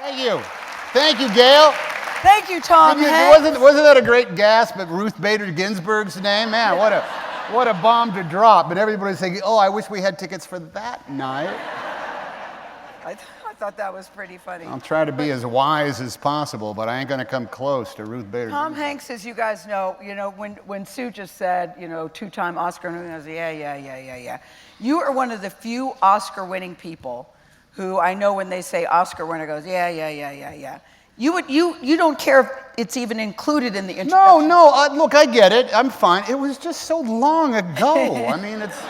Thank you. Thank you, Gayle. Thank you, Tom Hanks. Wasn't that a great gasp at Ruth Bader Ginsburg's name? Man, what a bomb to drop. But everybody's thinking, oh, I wish we had tickets for that night. I thought that was pretty funny. I'll try to be as wise as possible, but I ain't going to come close to Ruth Bader Tom Ginsburg. Hanks, as you guys know, when Sue just said, two-time Oscar winner, I was yeah. You are one of the few Oscar-winning people who I know when they say Oscar winner goes, yeah. You don't care if it's even included in the introduction. No, look, I get it. I'm fine. It was just so long ago. I mean, it's,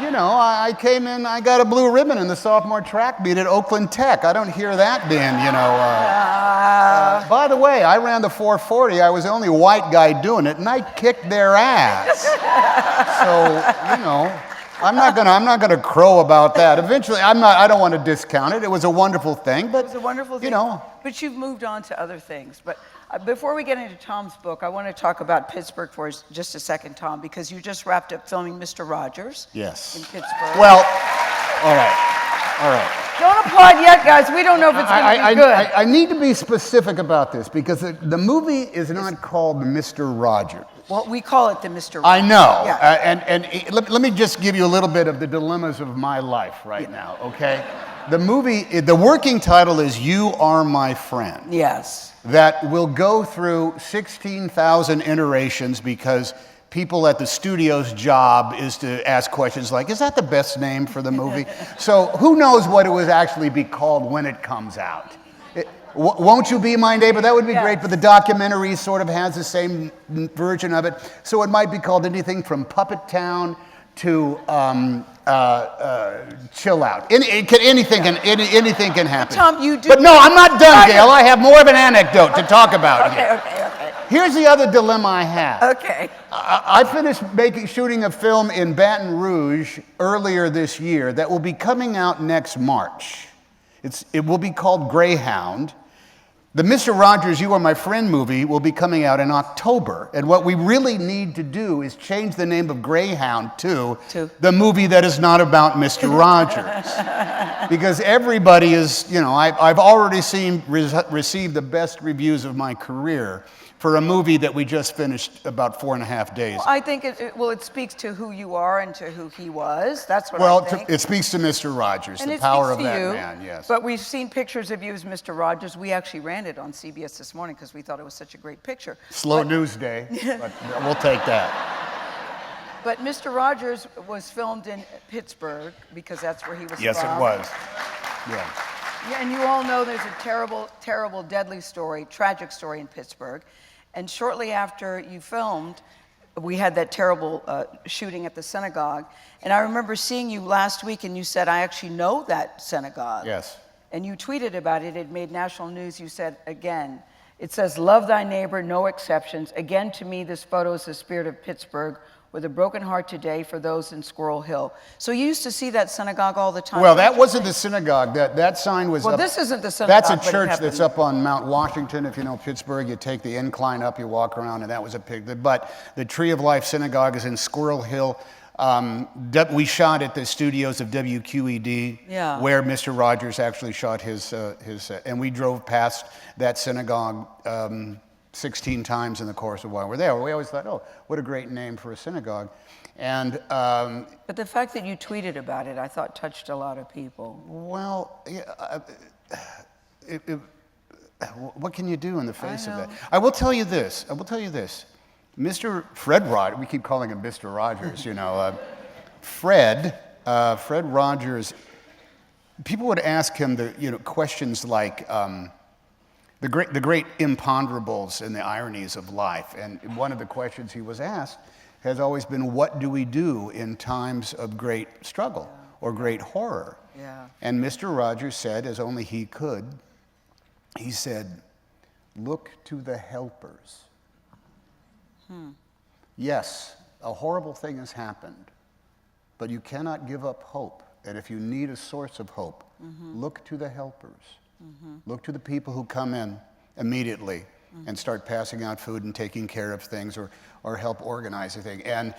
I came in, I got a blue ribbon in the sophomore track meet at Oakland Tech. I don't hear that being, by the way, I ran the 440. I was the only white guy doing it, and I kicked their ass. So, I'm not gonna crow about that. Eventually, I don't want to discount it. It was a wonderful thing, but it was a wonderful thing. But you've moved on to other things. But before we get into Tom's book, I want to talk about Pittsburgh for just a second, Tom, because you just wrapped up filming Mr. Rogers. Yes. In Pittsburgh. Well, all right. Don't applaud yet, guys. We don't know if it's going to be good. I need to be specific about this because the movie is not called Mr. Rogers. Well, we call it the Mr. Rogers. I know. Yeah. And let me just give you a little bit of the dilemmas of my life right now, okay? The working title is You Are My Friend. Yes. That will go through 16,000 iterations because people at the studio's job is to ask questions like, is that the best name for the movie? So who knows what it would actually be called when it comes out? Won't You Be My Neighbor? That would be great, but the documentary sort of has the same version of it. So it might be called anything from Puppet Town to Chill Out. Anything can happen. Tom, you do. But no, I'm not done, Gayle. I have more of an anecdote to talk about here. Okay. Here's the other dilemma I have. Okay. I finished shooting a film in Baton Rouge earlier this year that will be coming out next March. It will be called Greyhound. The Mr. Rogers, You Are My Friend movie will be coming out in October. And what we really need to do is change the name of Greyhound to the movie that is not about Mr. Rogers. Because everybody is, I've already received the best reviews of my career for a movie that we just finished about 4.5 days. Well, I think it speaks to who you are and to who he was. That's what I think. It speaks to Mr. Rogers, and the power of that man, yes. But we've seen pictures of you as Mr. Rogers. We actually ran it on CBS this morning because we thought it was such a great picture. Slow news day, but we'll take that. But Mr. Rogers was filmed in Pittsburgh because that's where he was from. Yes, it was. Yeah. Yeah, and you all know there's a terrible, terrible, deadly story, tragic story in Pittsburgh. And shortly after you filmed, we had that terrible shooting at the synagogue. And I remember seeing you last week, and you said, I actually know that synagogue. Yes. And you tweeted about it. It made national news. You said, again, it says, love thy neighbor, no exceptions. Again, to me, this photo is the spirit of Pittsburgh, with a broken heart today for those in Squirrel Hill. So you used to see that synagogue all the time. Well, that wasn't the synagogue. That sign was Well, up. this isn't the synagogue. That's a church that's up on Mount Washington. If you know Pittsburgh, you take the incline up, you walk around, and that was a pig. But the Tree of Life Synagogue is in Squirrel Hill. We shot at the studios of WQED, where Mr. Rogers actually shot his and we drove past that synagogue 16 times in the course of while we're there. We always thought, oh, what a great name for a synagogue. And but the fact that you tweeted about it, I thought touched a lot of people. Well, what can you do in the face of that? I will tell you this. Mr. Fred Rogers, we keep calling him Mr. Rogers, Fred Rogers, people would ask him questions like, the great imponderables and the ironies of life. And one of the questions he was asked has always been, what do we do in times of great struggle or great horror? Yeah. And Mr. Rogers said, as only he could, he said, look to the helpers. Yes, a horrible thing has happened, but you cannot give up hope. And if you need a source of hope, look to the helpers. Look to the people who come in immediately and start passing out food and taking care of things or help organize a thing. And,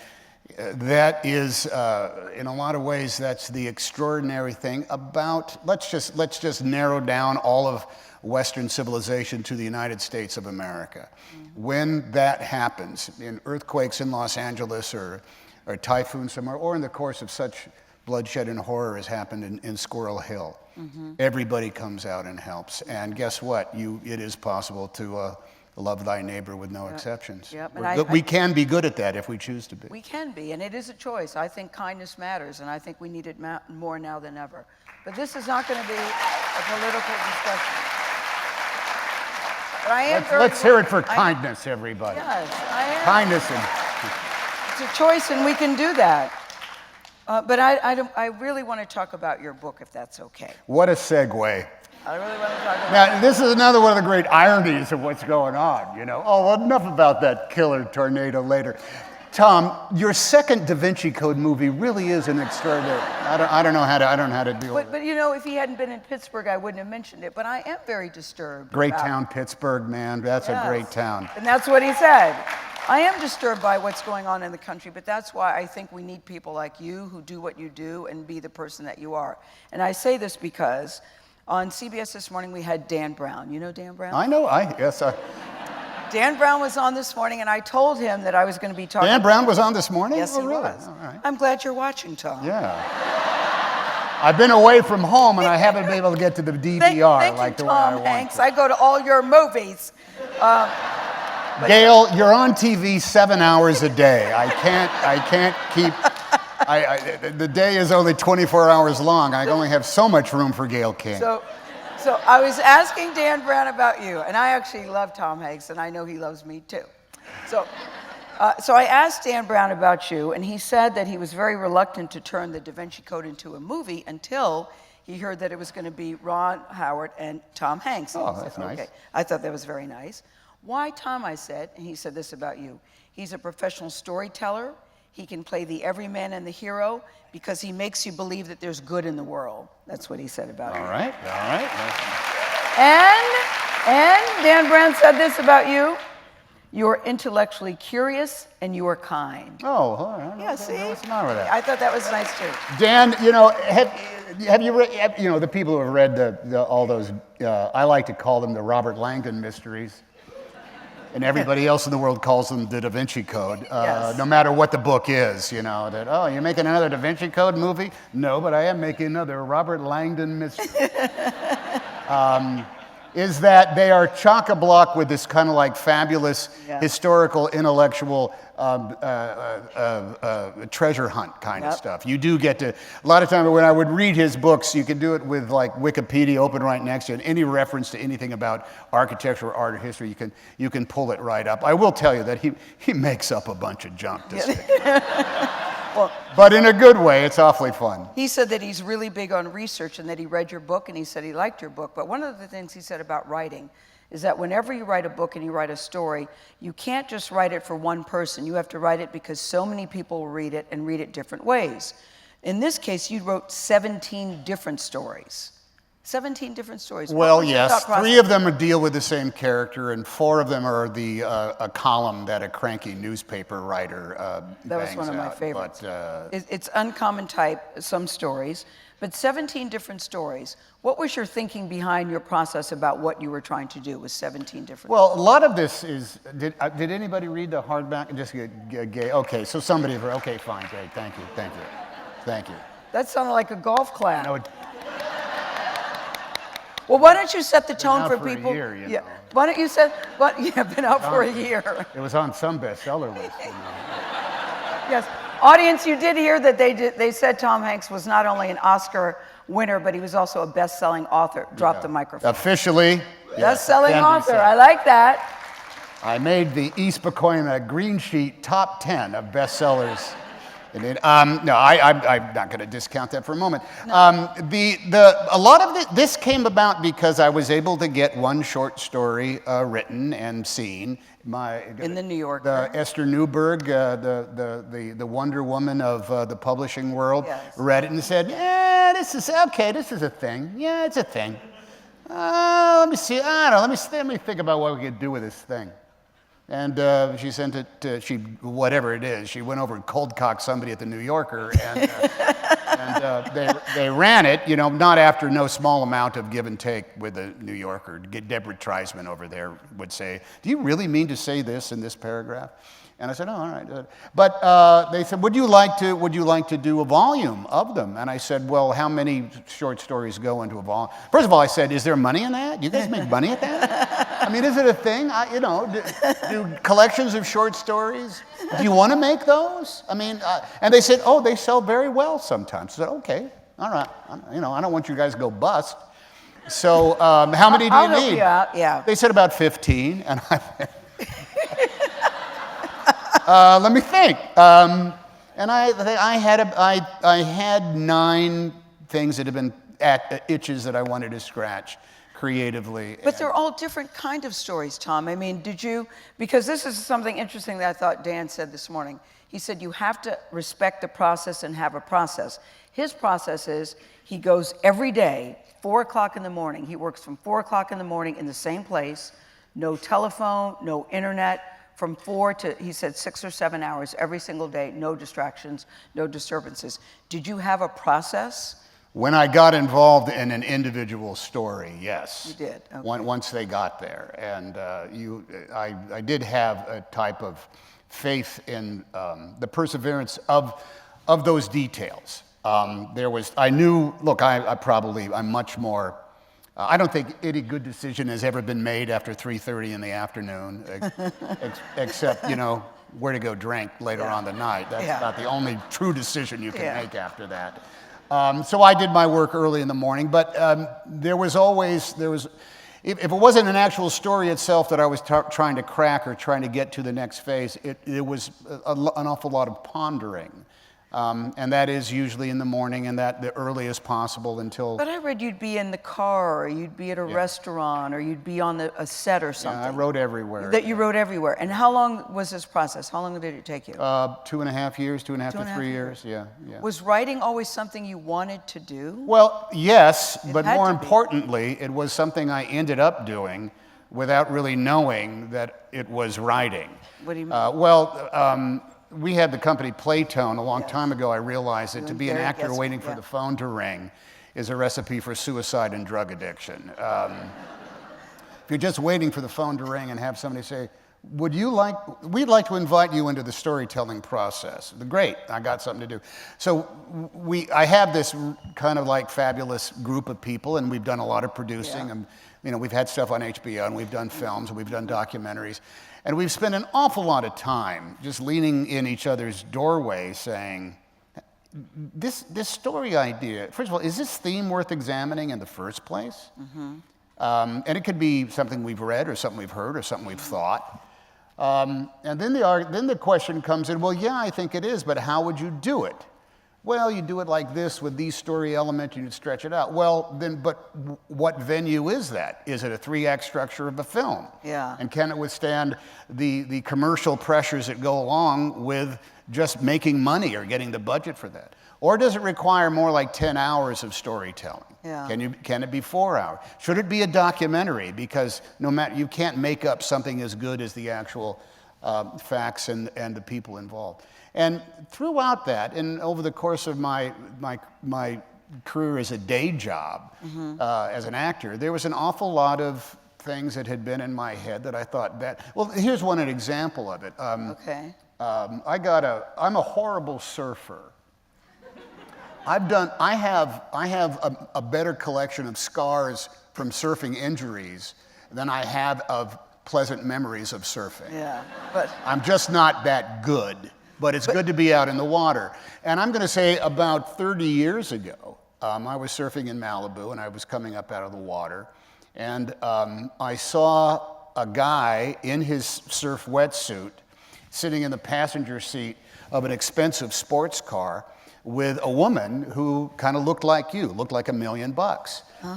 That is, in a lot of ways, that's the extraordinary thing about, let's just narrow down all of Western civilization to the United States of America. When that happens, in earthquakes in Los Angeles or typhoons somewhere, or in the course of such bloodshed and horror as happened in Squirrel Hill, everybody comes out and helps. And guess what? It is possible to love thy neighbor with no exceptions. Yep. We can be good at that if we choose to be. We can be, and it is a choice. I think kindness matters, and I think we need it more now than ever. But this is not going to be a political discussion. But I am Let's hear it for kindness, everybody. Yes, I am. Kindness. It's a choice, and we can do that. But I really want to talk about your book, if that's okay. What a segue. I really want to talk about Now, this is another one of the great ironies of what's going on, you know. Oh, well, enough about that killer tornado later. Tom, your second Da Vinci Code movie really is an extraordinary. I don't know how to deal with it. But you know, if he hadn't been in Pittsburgh, I wouldn't have mentioned it. But I am very disturbed. Great town, Pittsburgh, man. That's a great town. And that's what he said. I am disturbed by what's going on in the country, but that's why I think we need people like you who do what you do and be the person that you are. And I say this because on CBS this morning we had Dan Brown. You know Dan Brown? I know. Yes. Dan Brown was on this morning, and I told him that I was going to be talking. Dan Brown was on this morning? Yes, oh, he really? was. All right. I'm glad you're watching, Tom. Yeah. I've been away from home, and I haven't been able to get to the DVR Thank like you, the way I Tom want Hanks. to. I go to all your movies. Gayle, you're on TV 7 hours a day. I can't keep. The day is only 24 hours long. I only have so much room for Gayle King. So I was asking Dan Brown about you, and I actually love Tom Hanks, and I know he loves me too. So I asked Dan Brown about you, and he said that he was very reluctant to turn the Da Vinci Code into a movie until he heard that it was going to be Ron Howard and Tom Hanks. And Oh, that's nice. Okay. I thought that was very nice. Why Tom, I said, and he said this about you. He's a professional storyteller. He can play the everyman and the hero because he makes you believe that there's good in the world. That's what he said about you. All right. And Dan Brown said this about you. You are intellectually curious and you are kind. Oh, all right. Yeah, see? What's the matter with that? I thought that was nice too. Dan, you know, have you read, you know, the people who have read all those, I like to call them the Robert Langdon mysteries. And everybody else in the world calls them the Da Vinci Code, Yes. no matter what the book is, you know, that, oh, you're making another Da Vinci Code movie? No, but I am making another Robert Langdon mystery. Is that they are chock-a-block with this kind of like fabulous historical, intellectual treasure hunt kind of stuff. You do get to, a lot of times when I would read his books, you can do it with like Wikipedia open right next to it. Any reference to anything about architecture or art or history, you can pull it right up. I will tell you that he makes up a bunch of junk to say. But in a good way, it's awfully fun. He said that he's really big on research and that he read your book and he said he liked your book. But one of the things he said about writing is that whenever you write a book and you write a story, you can't just write it for one person. You have to write it because so many people will read it and read it different ways. In this case, you wrote 17 different stories. 17 different stories. Well, yes. 3 of them deal with the same character, and 4 of them are a column that a cranky newspaper writer That was bangs one of my out. favorites. But, It's uncommon type, some stories, but 17 different stories. What was your thinking behind your process about what you were trying to do with 17 different well, a lot of this is, did anybody read the hardback? Just Gay. Okay, so somebody, okay, fine, Gay, thank you. That sounded like a golf clap. No, Well, why don't you set the tone out for for a people? year, you know. Why don't you set? Been out for a year. it was on some bestseller list. You know. Yes, audience, you did hear that they said Tom Hanks was not only an Oscar winner, but he was also a best-selling author. Drop the microphone. Officially. Best-selling can be author. said. I like that. I made the East Pacoima Green Sheet top 10 of bestsellers. No, I'm not going to discount that for a moment. A lot of this came about because I was able to get one short story written and seen. In the New Yorker. Esther Newberg, the Wonder Woman of the publishing world, read it and said, "Yeah, this is okay. This is a thing. Yeah, it's a thing. Let me see. I don't know. Let me think about what we could do with this thing." And she sent it to, whatever it is, she went over and cold cocked somebody at the New Yorker, and they ran it, not after no small amount of give and take with the New Yorker. Deborah Treisman over there would say, "Do you really mean to say this in this paragraph?" And I said, "Oh, all right." But they said, "Would you like to do a volume of them?" And I said, "Well, how many short stories go into a volume?" First of all, I said, "Is there money in that? You guys make money at that? I mean, is it a thing? Do collections of short stories? Do you want to make those? I mean," and they said, "Oh, they sell very well sometimes." I said, "Okay, all right. I don't want you guys to go bust. So, how many do you I'll help need?" you out, yeah. They said about 15, and I went, let me think. And I had 9 things that had been itches that I wanted to scratch creatively. But they're all different kind of stories, Tom. I mean, because this is something interesting that I thought Dan said this morning. He said you have to respect the process and have a process. His process is he goes every day, 4 o'clock in the morning. He works from 4 o'clock in the morning in the same place, no telephone, no internet, from 4 to, he said, 6 or 7 hours every single day, no distractions, no disturbances. Did you have a process? When I got involved in an individual story, yes. You did, okay. Once they got there. And I did have a type of faith in the perseverance of those details. I'm much more, I don't think any good decision has ever been made after 3:30 in the afternoon, except, where to go drink later on the night. That's about the only true decision you can make after that. So I did my work early in the morning, but if it wasn't an actual story itself that I was trying to crack or trying to get to the next phase, it was an awful lot of pondering. And that is usually in the morning and that the earliest possible until... But I read you'd be in the car, or you'd be at a restaurant, or you'd be on a set or something. Yeah, I wrote everywhere. You wrote everywhere. And how long was this process? How long did it take you? 2.5 years, 2.5 to 3 years, yeah. Was writing always something you wanted to do? Well, yes, but more importantly, it was something I ended up doing without really knowing that it was writing. What do you mean? We had the company Playtone a long time ago. I realized that to be an actor waiting for the phone to ring is a recipe for suicide and drug addiction. If you're just waiting for the phone to ring and have somebody say, we'd like to invite you into the storytelling process. Great, I got something to do. So I have this kind of like fabulous group of people, and we've done a lot of producing. And, we've had stuff on HBO, and we've done films, and we've done documentaries. And we've spent an awful lot of time just leaning in each other's doorway saying, this story idea, first of all, is this theme worth examining in the first place? Mm-hmm. And it could be something we've read or something we've heard or something we've thought. And then the question comes in, well, yeah, I think it is, but how would you do it? Well, you do it like this with these story elements, and you stretch it out. Well, but what venue is that? Is it a 3-act structure of a film? Yeah. And can it withstand the commercial pressures that go along with just making money or getting the budget for that? Or does it require more like 10 hours of storytelling? Yeah. Can it be 4 hours? Should it be a documentary? Because you can't make up something as good as the actual facts and the people involved. And throughout that, and over the course of my career as a day job, as an actor, there was an awful lot of things that had been in my head that I thought here's an example of it. Okay. I'm a horrible surfer. I have a better collection of scars from surfing injuries than I have of pleasant memories of surfing. Yeah, but I'm just not that good. But it's good to be out in the water. And I'm going to say about 30 years ago, I was surfing in Malibu, and I was coming up out of the water. And I saw a guy in his surf wetsuit sitting in the passenger seat of an expensive sports car with a woman who kind of looked like $1 million.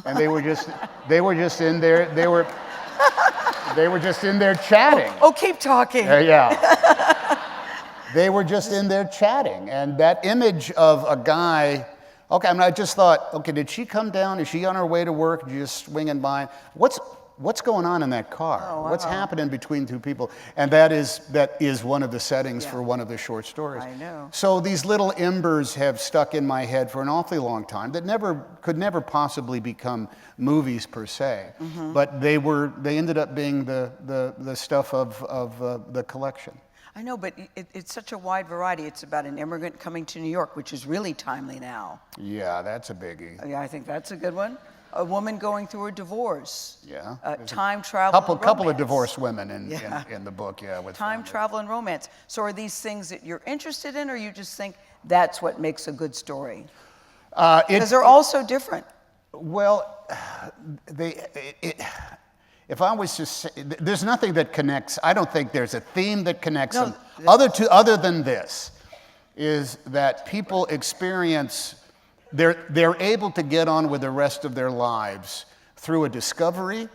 And they were just in there, they were just in there chatting. Oh, keep talking. Yeah. They were just in there chatting, and that image of a guy, I just thought, okay, did she come down? Is she on her way to work, just swinging by? What's what's going on in that car? Oh, wow. What's happening between two people? And that is one of the settings for one of the short stories. I know. So these little embers have stuck in my head for an awfully long time that could never possibly become movies per se, but they ended up being the stuff of the collection. I know, but it's such a wide variety. It's about an immigrant coming to New York, which is really timely now. Yeah, that's a biggie. Yeah, I think that's a good one. A woman going through a divorce. Yeah. Time travel and Couple of romance. divorced women in the book, yeah. With Time travel and romance. So are these things that you're interested in, or you just think that's what makes a good story? Because they're all so different. Well, if I was to say, there's nothing that connects. I don't think there's a theme that connects them. Other than this, is that people experience. They're able to get on with the rest of their lives through a discovery,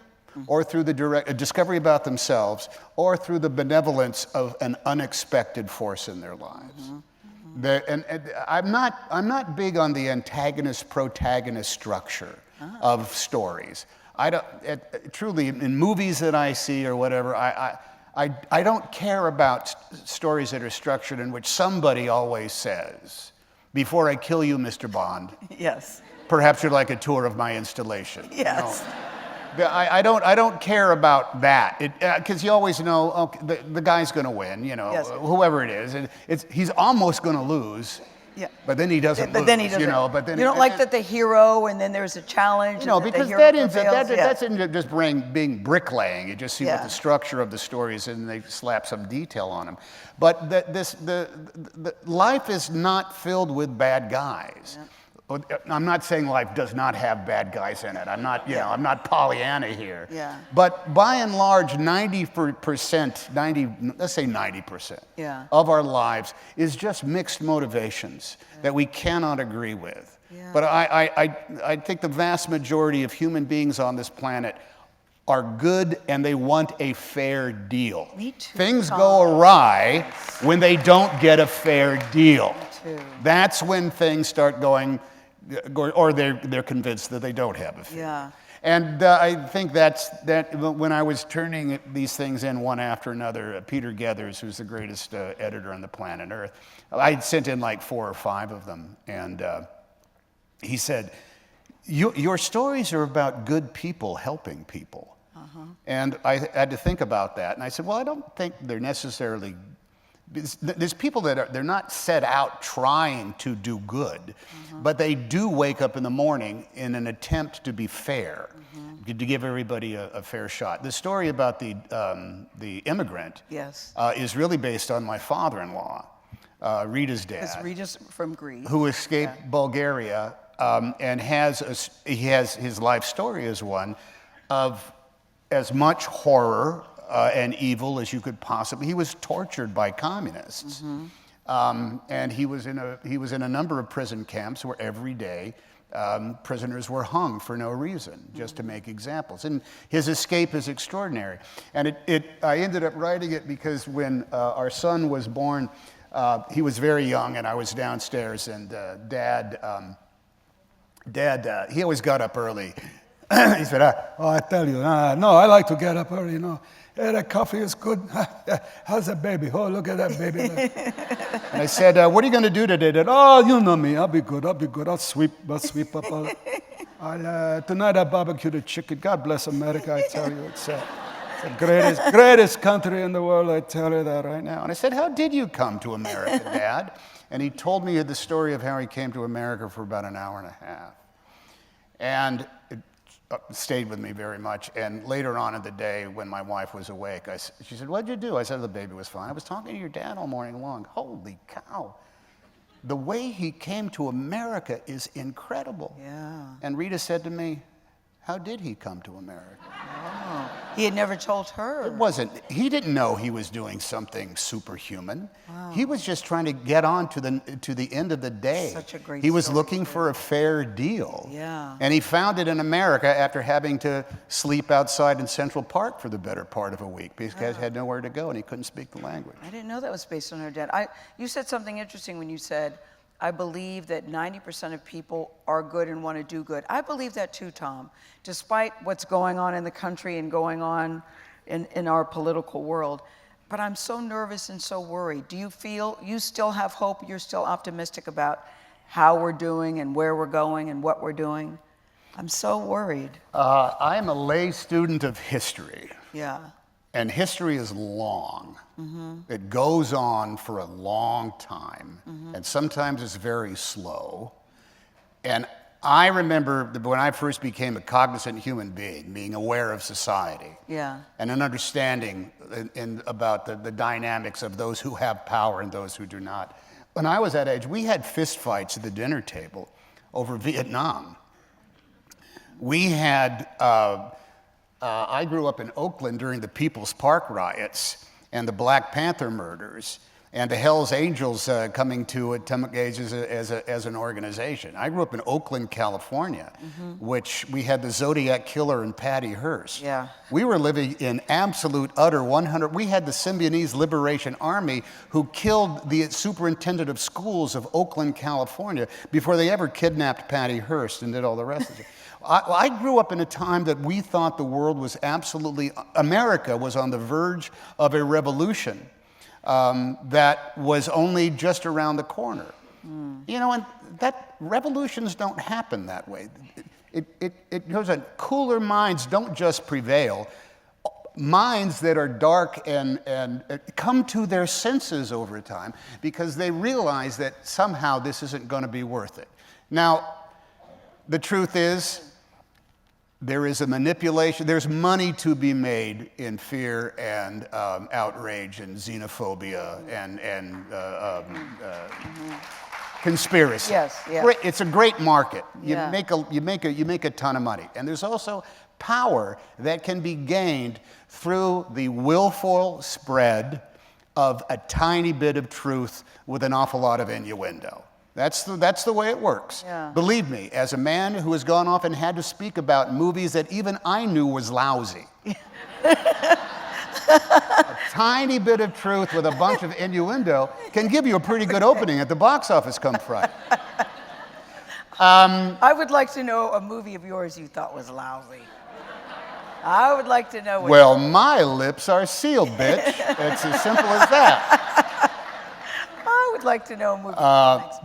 or through a discovery about themselves, or through the benevolence of an unexpected force in their lives. And I'm not big on the antagonist-protagonist structure of stories. I don't truly in movies that I see or whatever. I don't care about stories that are structured in which somebody always says, "Before I kill you, Mr. Bond, Yes. perhaps you'd like a tour of my installation." Yes. No. I don't care about that because you always know the guy's going to win. Yes. Whoever it is, and he's almost going to lose. Yeah. But then he doesn't. But then he doesn't. But then you don't like that the hero, and then there's a challenge. Because that ends up just being bricklaying. You just see what the structure of the stories, and they slap some detail on them. But the life is not filled with bad guys. Yeah. I'm not saying life does not have bad guys in it. I'm not, I'm not Pollyanna here. Yeah. But by and large, 90%, let's say 90% of our lives is just mixed motivations that we cannot agree with. Yeah. But I think the vast majority of human beings on this planet are good and they want a fair deal. Me too. Things go awry when they don't get a fair deal. Me too. That's when things start going, or they're convinced that they don't have a fair. Yeah. And I think that when I was turning these things in one after another, Peter Gethers, who's the greatest editor on the planet Earth, I sent in like 4 or 5 of them, and he said, your stories are about good people helping people. And I had to think about that, and I said, well, I don't think they're necessarily. There's people that they're not set out trying to do good, but they do wake up in the morning in an attempt to be fair, to give everybody a fair shot. The story about the immigrant is really based on my father-in-law, Rita's dad. Because Rita's from Greece. Who escaped Bulgaria and he has his life story as one of as much horror and evil as you could possibly. He was tortured by communists, and he was in a number of prison camps where every day prisoners were hung for no reason, just to make examples. And his escape is extraordinary. And I ended up writing it because when our son was born, he was very young, and I was downstairs, and Dad, he always got up early. He said, I tell you, no, I like to get up early, Hey, that coffee is good. How's that baby? Oh, look at that baby. And I said, what are you going to do today? Dad? Oh, you know me. I'll be good. I'll sweep up. Tonight I barbecue the chicken. God bless America, I tell you. It's the greatest country in the world. I tell you that right now. And I said, how did you come to America, Dad? And he told me the story of how he came to America for about an hour and a half. And it stayed with me very much. And later on in the day, when my wife was awake, she said, what'd you do? I said, the baby was fine. I was talking to your dad all morning long. Holy cow. The way he came to America is incredible. Yeah. And Rita said to me, how did he come to America? Oh. He had never told her. He didn't know he was doing something superhuman. Wow. He was just trying to get on to the end of the day. Such a great He was story, looking for a fair deal. Yeah. And he found it in America after having to sleep outside in Central Park for the better part of a week because he had nowhere to go and he couldn't speak the language. I didn't know that was based on her dad. You said something interesting when you said I believe that 90% of people are good and want to do good. I believe that too, Tom, despite what's going on in the country and going on in our political world. But I'm so nervous and so worried. Do you feel you still have hope? You're still optimistic about how we're doing and where we're going and what we're doing? I'm so worried. I'm a lay student of history. Yeah. And history is long. It goes on for a long time. And sometimes it's very slow. And I remember when I first became a cognizant human being aware of society. Yeah. And an understanding about the dynamics of those who have power and those who do not. When I was that age, we had fistfights at the dinner table over Vietnam. We had, I grew up in Oakland during the People's Park riots and the Black Panther murders and the Hells Angels coming to Atomic Age as an organization. I grew up in Oakland, California, which we had the Zodiac Killer and Patty Hearst. Yeah. We were living in absolute, utter 100. We had the Symbionese Liberation Army who killed the superintendent of schools of Oakland, California before they ever kidnapped Patty Hearst and did all the rest of it. I grew up in a time that we thought the world was America was on the verge of a revolution that was only just around the corner. You know, and that revolutions don't happen that way. It goes on. Cooler minds don't just prevail. Minds that are dark and come to their senses over time because they realize that somehow this isn't going to be worth it. Now, the truth is, there is a manipulation, there's money to be made in fear and outrage and xenophobia and conspiracy. Yes, yeah. It's a great market. Yeah. You make a ton of money. And there's also power that can be gained through the willful spread of a tiny bit of truth with an awful lot of innuendo. That's the way it works. Yeah. Believe me, as a man who has gone off and had to speak about movies that even I knew was lousy. A tiny bit of truth with a bunch of innuendo can give you a pretty good opening at the box office come Friday. I would like to know a movie of yours you thought was lousy. I would like to know. Well, my lips are sealed, bitch. It's as simple as that. I would like to know a movie.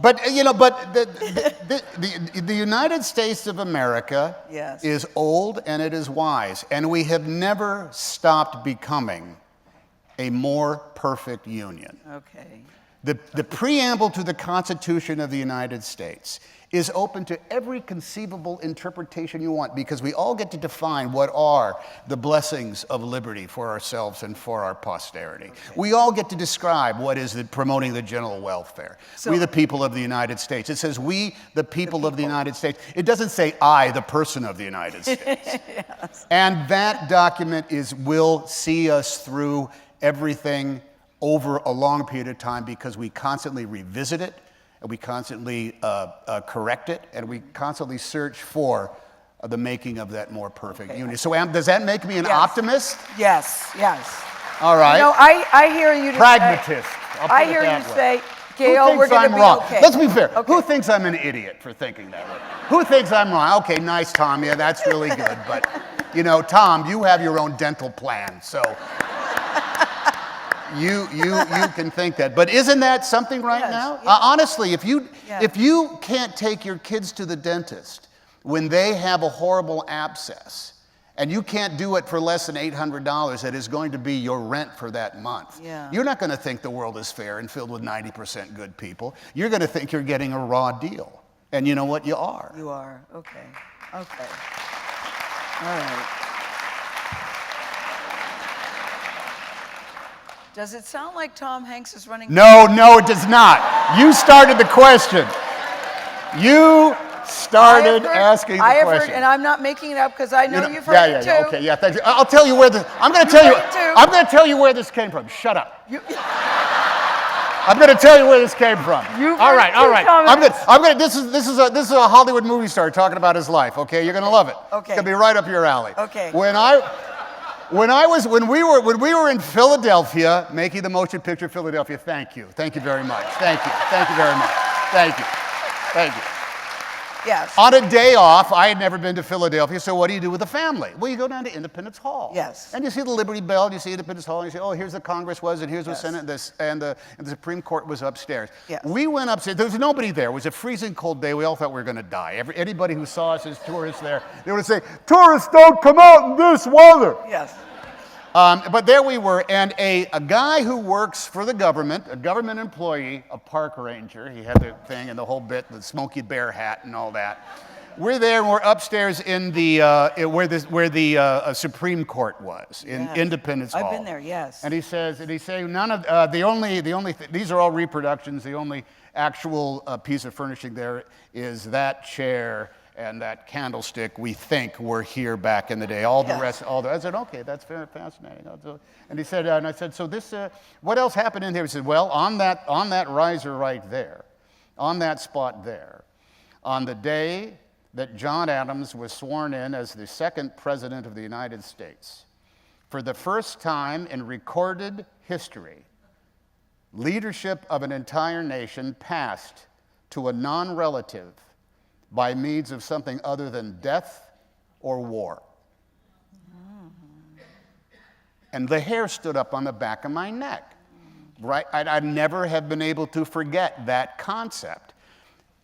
But you know, the United States of America Yes. is old and it is wise, and we have never stopped becoming a more perfect union. Okay. The preamble to the Constitution of the United States is open to every conceivable interpretation you want because we all get to define what are the blessings of liberty for ourselves and for our posterity. Okay. We all get to describe what is promoting the general welfare. We, the people of the United States. It says we, the people of the United States. It doesn't say I, the person of the United States. Yes. And that document will see us through everything over a long period of time because we constantly revisit it, and we constantly correct it, and we constantly search for the making of that more perfect union. So does that make me an optimist? Yes, yes. All right. You know, I hear you Pragmatist. I hear you say, Gayle, we're going to be okay. Let's be fair. Okay. Who thinks I'm an idiot for thinking that way? Who thinks I'm wrong? Okay, nice, Tom. Yeah, that's really good. But, you know, Tom, you have your own dental plan, so... You can think that, but isn't that something right now? Yes. Honestly, if you can't take your kids to the dentist when they have a horrible abscess, and you can't do it for less than $800, that is going to be your rent for that month. Yeah. You're not going to think the world is fair and filled with 90% good people. You're going to think you're getting a raw deal, and you know what? You are. You are. Okay. Okay. All right. Does it sound like Tom Hanks is running? No, it does not. You started the question. You started asking the question. I have heard, and I'm not making it up because I know you've heard it too. Yeah, okay, yeah, thank you. I'll tell you where this. I'm going to tell you where this came from. Shut up. I'm going to tell you where this came from. All right. This is a Hollywood movie star talking about his life. Okay, you're going to love it. Okay. It's going to be right up your alley. Okay. When we were in Philadelphia, making the motion picture Philadelphia, thank you very much. Thank you very much. Thank you. Thank you. Yes. On a day off, I had never been to Philadelphia, so what do you do with the family? Well, you go down to Independence Hall. Yes. And you see the Liberty Bell, and you see Independence Hall, and you say, oh, here's the Congress was, and here's the Yes. Senate, and the Supreme Court was upstairs. Yes. We went upstairs. There was nobody there. It was a freezing cold day. We all thought we were going to die. Anybody who saw us as tourists there, they would say, tourists don't come out in this weather. Yes. But there we were, and a guy who works for the government, a government employee, a park ranger, he had the thing and the whole bit, the Smokey Bear hat and all that. We're there, and we're upstairs in the where the Supreme Court was in Yes. Independence Hall. I've been there, yes. And he says, none of these are all reproductions. The only actual piece of furnishing there is that chair and that candlestick. We think were here back in the day. All the Yes. rest, I said, okay, that's very fascinating. And he said, and I said, so this, what else happened in here? He said, well, on that riser right there, on that spot there, on the day that John Adams was sworn in as the second president of the United States, for the first time in recorded history, leadership of an entire nation passed to a non-relative by means of something other than death or war. And the hair stood up on the back of my neck. Right? I'd never have been able to forget that concept.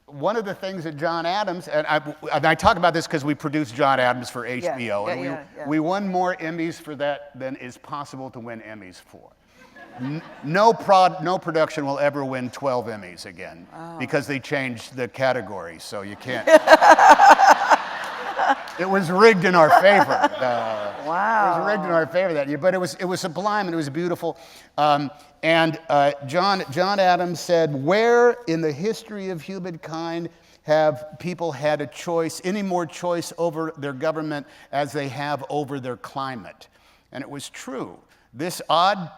One of the things that John Adams, and I talk about this because we produced John Adams for HBO, and we won more Emmys for that than is possible to win Emmys for. No production will ever win 12 Emmys again because they changed the category, so you can't. It was rigged in our favor. Wow. It was rigged in our favor that year, but it was sublime and it was beautiful. John Adams said, where in the history of humankind have people had a choice, any more choice over their government as they have over their climate? And it was true. This odd,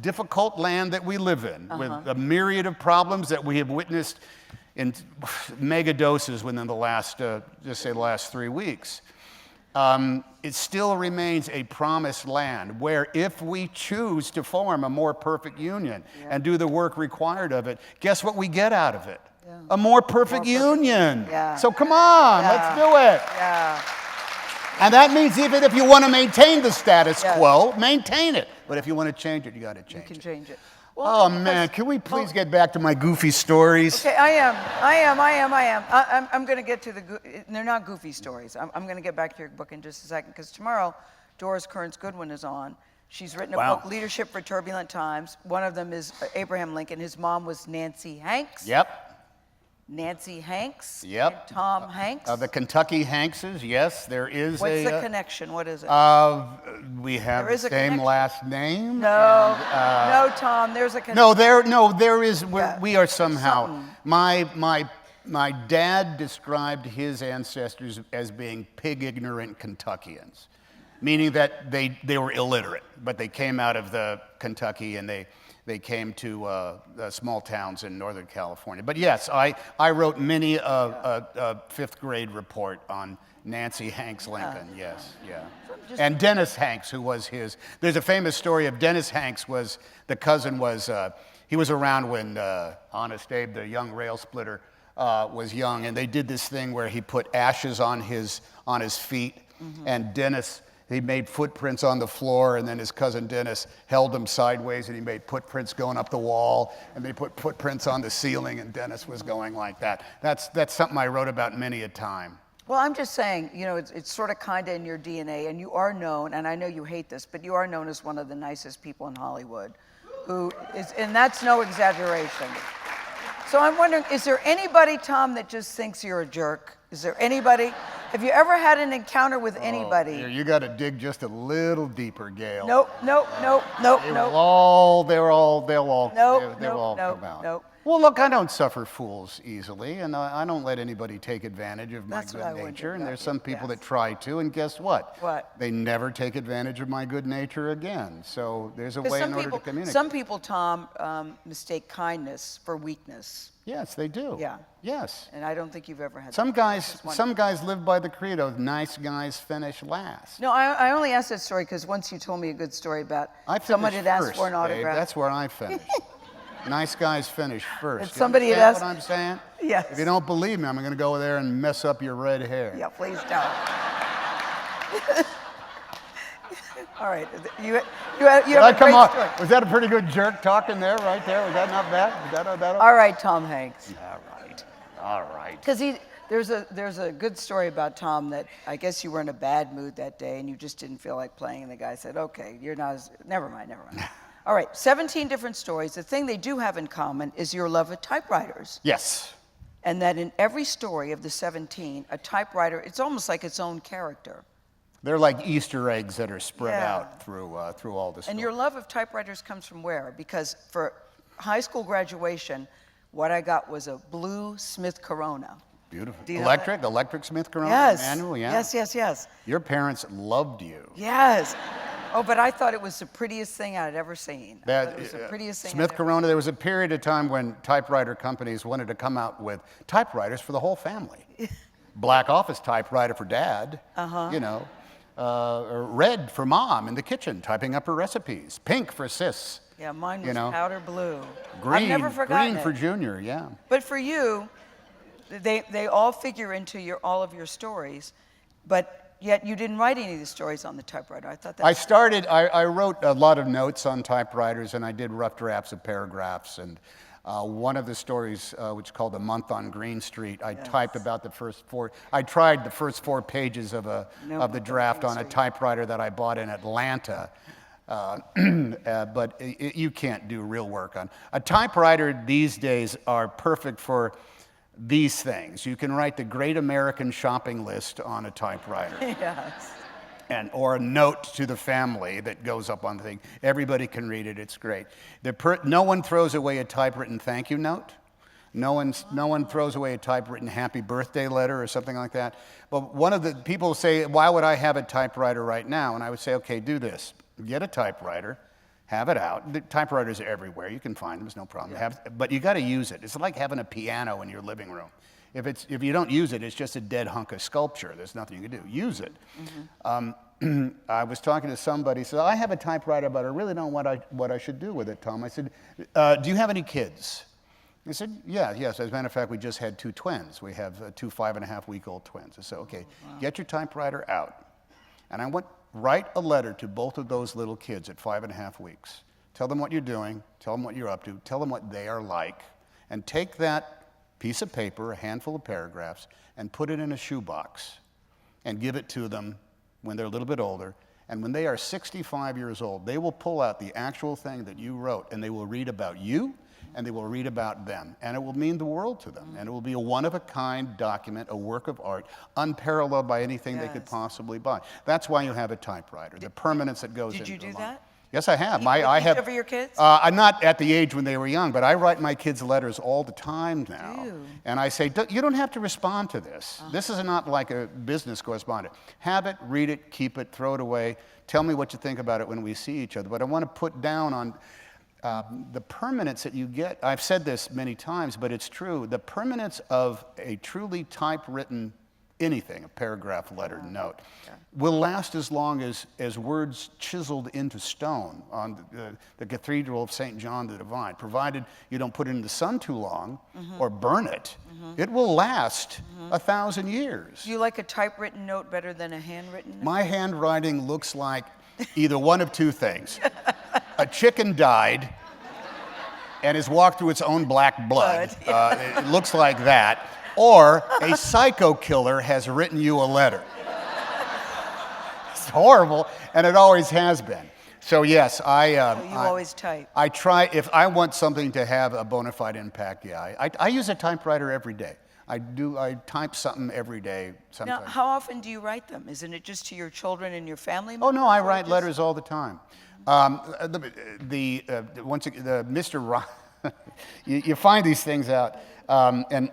difficult land that we live in, with a myriad of problems that we have witnessed in mega doses within the last, just say the last 3 weeks, it still remains a promised land where if we choose to form a more perfect union and do the work required of it, guess what we get out of it? Yeah. A more perfect union. Yeah. So come on, let's do it. Yeah. And that means even if you want to maintain the status quo, maintain it. But if you want to change it, you got to change it. You can change it. Well, oh man, can we please get back to my goofy stories? Okay, I am. I'm going to get to they're not goofy stories. I'm going to get back to your book in just a second, because tomorrow, Doris Kearns Goodwin is on. She's written a book, Leadership for Turbulent Times. One of them is Abraham Lincoln. His mom was Nancy Hanks. Yep. Nancy Hanks. Yep. And Tom Hanks. The Kentucky Hankses, yes, there is What's the connection? What is it? We have the same last name. No, no, Tom, there's a connection. There is, we are somehow, my dad described his ancestors as being pig-ignorant Kentuckians, meaning that they were illiterate, but they came out of the Kentucky and they came to small towns in Northern California. But yes, I wrote many a fifth grade report on Nancy Hanks Lincoln, yes, yeah. And Dennis Hanks, who was there's a famous story of Dennis Hanks he was around when Honest Abe, the young rail splitter, was young, and they did this thing where he put ashes on his feet, and Dennis, he made footprints on the floor, and then his cousin Dennis held him sideways, and he made footprints going up the wall, and they put footprints on the ceiling, and Dennis was going like that. That's something I wrote about many a time. Well, I'm just saying, it's sort of kind of in your DNA, and you are known, and I know you hate this, but you are known as one of the nicest people in Hollywood, and that's no exaggeration. So I'm wondering, is there anybody, Tom, that just thinks you're a jerk? Is there anybody? Have you ever had an encounter with anybody? You got to dig just a little deeper, Gayle. Nope. They'll all come out. Nope. Well, look, I don't suffer fools easily, and I don't let anybody take advantage of my good nature. And there's some people that try to, and guess what? What? They never take advantage of my good nature again. So there's a way in order to communicate. Some people, Tom, mistake kindness for weakness. Yes, they do. Yeah. Yes. And I don't think you've ever had some guys live by the credo, nice guys finish last. No, I only asked that story because once you told me a good story about someone had asked for an autograph. Babe. That's where I finished. Nice guys finish first. And somebody You had understand what I'm saying? Yes. If you don't believe me, I'm going to go there and mess up your red hair. Yeah, please don't. All right. You have a Come great on. story. Was that a pretty good jerk talking there, right there? Was that not bad? Was that not bad? All right, Tom Hanks. All right. All right. Because there's a good story about Tom that I guess you were in a bad mood that day and you just didn't feel like playing, and the guy said, okay, you're not as, never mind. All right, 17 different stories. The thing they do have in common is your love of typewriters. Yes. And that in every story of the 17, a typewriter, it's almost like its own character. They're like Easter eggs that are spread Yeah. out through all this. And your love of typewriters comes from where? Because for high school graduation, what I got was a blue Smith Corona. Beautiful. Do you know Electric Smith Corona? Yes. Manual, yeah. Yes. Your parents loved you. Yes. Oh, but I thought it was the prettiest thing I'd ever seen. That it was the prettiest thing. Smith Corona, there was a period of time when typewriter companies wanted to come out with typewriters for the whole family. Black office typewriter for dad, you know, or red for mom in the kitchen typing up her recipes, pink for sis. Yeah, mine was you know. powder blue. Green, I've never forgotten green it. for junior, yeah. But for you, they all figure into all of your stories, but yet you didn't write any of the stories on the typewriter. I thought that. I wrote a lot of notes on typewriters, and I did rough drafts of paragraphs. And one of the stories, which is called "A Month on Green Street," I typed about the first four. I tried the first 4 pages of the draft on a typewriter that I bought in Atlanta. But you can't do real work on a typewriter. These days are perfect for these things. You can write the Great American Shopping List on a typewriter. Yes. Or a note to the family that goes up on the thing. Everybody can read it. It's great. No one throws away a typewritten thank you note. No one throws away a typewritten happy birthday letter or something like that. But one of the people say, why would I have a typewriter right now? And I would say, okay, do this. Get a typewriter. Have it out. The typewriters are everywhere. You can find them. There's no problem. But you got to use it. It's like having a piano in your living room. If you don't use it, it's just a dead hunk of sculpture. There's nothing you can do. Use it. Mm-hmm. I was talking to somebody. Said, I have a typewriter, but I really don't know what I should do with it, Tom. I said, do you have any kids? He said, yes. As a matter of fact, we just had 2 twins. We have 2 5.5-week-old twins. I said, okay, get your typewriter out. And I went, write a letter to both of those little kids at 5.5 weeks. Tell them what you're doing. Tell them what you're up to. Tell them what they are like. And take that piece of paper, a handful of paragraphs, and put it in a shoebox and give it to them when they're a little bit older. And when they are 65 years old, they will pull out the actual thing that you wrote, and they will read about you, and they will read about them. And it will mean the world to them. And it will be a one-of-a-kind document, a work of art, unparalleled by anything they could possibly buy. That's why you have a typewriter, the permanence that goes into it. Did you do that? Yes, I have. I have. Over your kids? I'm not at the age when they were young, but I write my kids letters all the time now. Do you? And I say, you don't have to respond to this. This is not like a business correspondent. Have it, read it, keep it, throw it away. Tell me what you think about it when we see each other. But I want to put down on the permanence that you get. I've said this many times, but it's true. The permanence of a truly typewritten anything, a paragraph, letter, note, will last as long as words chiseled into stone on the Cathedral of St. John the Divine, provided you don't put it in the sun too long or burn it. It will last 1,000 years. Do you like a typewritten note better than a handwritten note? My handwriting looks like either one of 2 things. A chicken died and has walked through its own black blood. It looks like that. Or a psycho killer has written you a letter. It's horrible, and it always has been. So yes, I always type. I try, if I want something to have a bona fide impact, I use a typewriter every day. I type something every day sometimes. Now, how often do you write them? Isn't it just to your children and your family? Oh no, I write letters all the time. Mr. you find these things out, and